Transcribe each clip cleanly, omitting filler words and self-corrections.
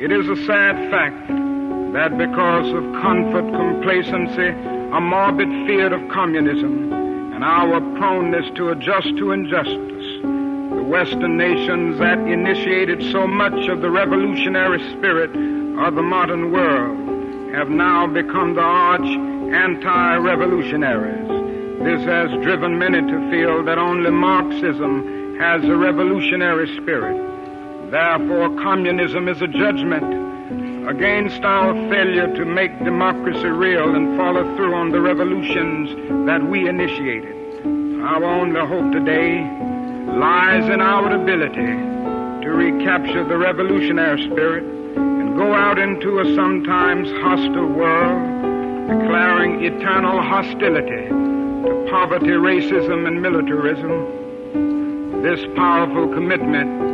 It is a sad fact that because of comfort, complacency, a morbid fear of communism, and our proneness to adjust to injustice, the Western nations that initiated so much of the revolutionary spirit of the modern world have now become the arch anti-revolutionaries. This has driven many to feel that only Marxism has a revolutionary spirit. Therefore, communism is a judgment against our failure to make democracy real and follow through on the revolutions that we initiated. Our only hope today lies in our ability to recapture the revolutionary spirit and go out into a sometimes hostile world, declaring eternal hostility to poverty, racism, and militarism. This powerful commitment,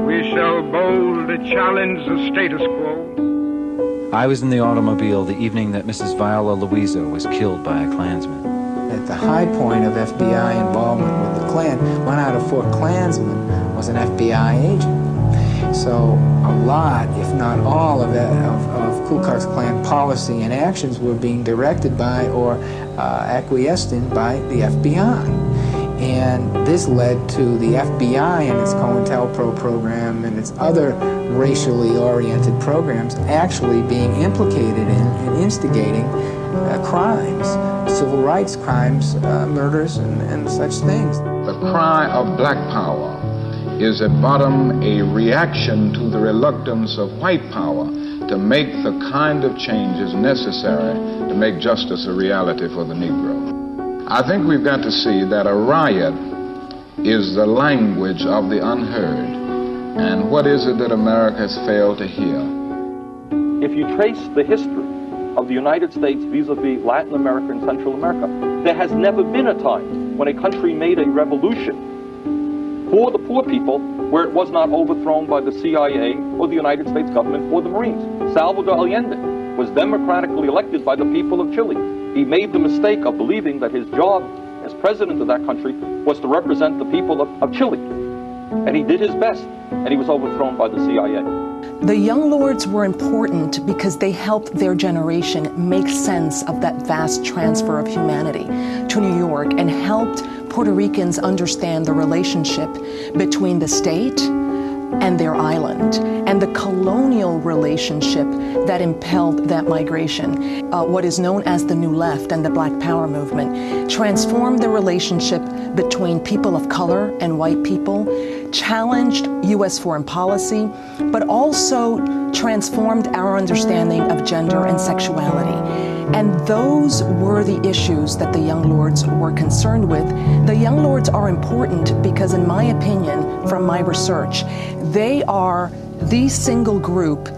we shall boldly challenge the status quo. I was in the automobile the evening that Mrs. Viola Luiso was killed by a Klansman. At the high point of FBI involvement with the Klan, one out of 4 Klansmen was an FBI agent. So a lot, if not all, of Ku Klux Klan policy and actions were being directed by or acquiesced in by the FBI. And this led to the FBI and its COINTELPRO program and its other racially oriented programs actually being implicated in instigating crimes, civil rights crimes, murders, and such things. The cry of black power is at bottom a reaction to the reluctance of white power to make the kind of changes necessary to make justice a reality for the Negro. I think we've got to see that a riot is the language of the unheard. And what is it that America has failed to hear? If you trace the history of the United States vis-a-vis Latin America and Central America, there has never been a time when a country made a revolution for the poor people where it was not overthrown by the CIA or the United States government or the Marines. Salvador Allende was democratically elected by the people of Chile. He made the mistake of believing that his job as president of that country was to represent the people of Chile. And he did his best, and he was overthrown by the CIA. The Young Lords were important because they helped their generation make sense of that vast transfer of humanity to New York and helped Puerto Ricans understand the relationship between the state and their island and the colonial relationship that impelled that migration. What is known as the New Left and the Black Power movement transformed the relationship between people of color and white people, challenged U.S. foreign policy, but also transformed our understanding of gender and sexuality. And those were the issues that the Young Lords were concerned with. The Young Lords are important because, in my opinion, from my research, they are the single group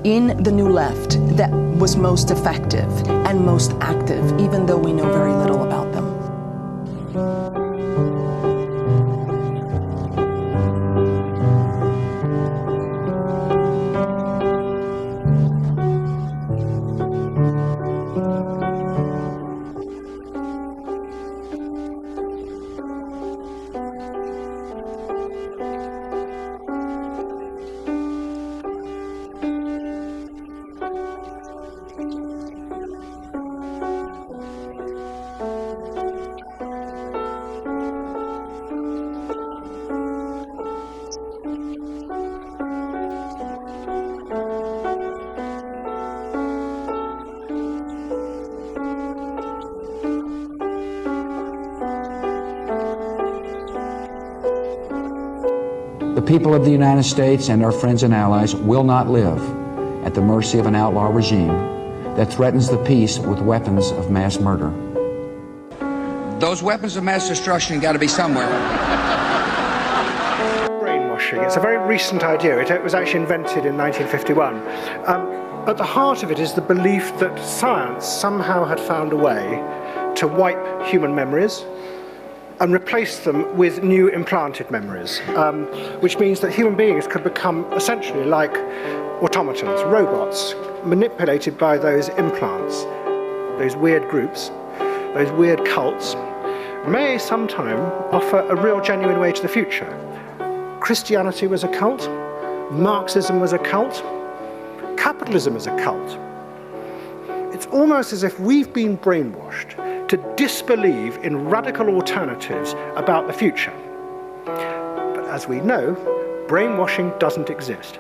in the New Left that was most effective and most active, even though we know very little about them. The people of the United States and our friends and allies will not live at the mercy of an outlaw regime that threatens the peace with weapons of mass murder. Those weapons of mass destruction got to be somewhere. Brainwashing. It's a very recent idea. It was actually invented in 1951. At the heart of it is the belief that science somehow had found a way to wipe human memories and replace them with new implanted memories, which means that human beings could become essentially like automatons, robots, manipulated by those implants. Those weird groups, those weird cults, may sometime offer a real genuine way to the future. Christianity was a cult, Marxism was a cult, capitalism is a cult. It's almost as if we've been brainwashed to disbelieve in radical alternatives about the future. But as we know, brainwashing doesn't exist.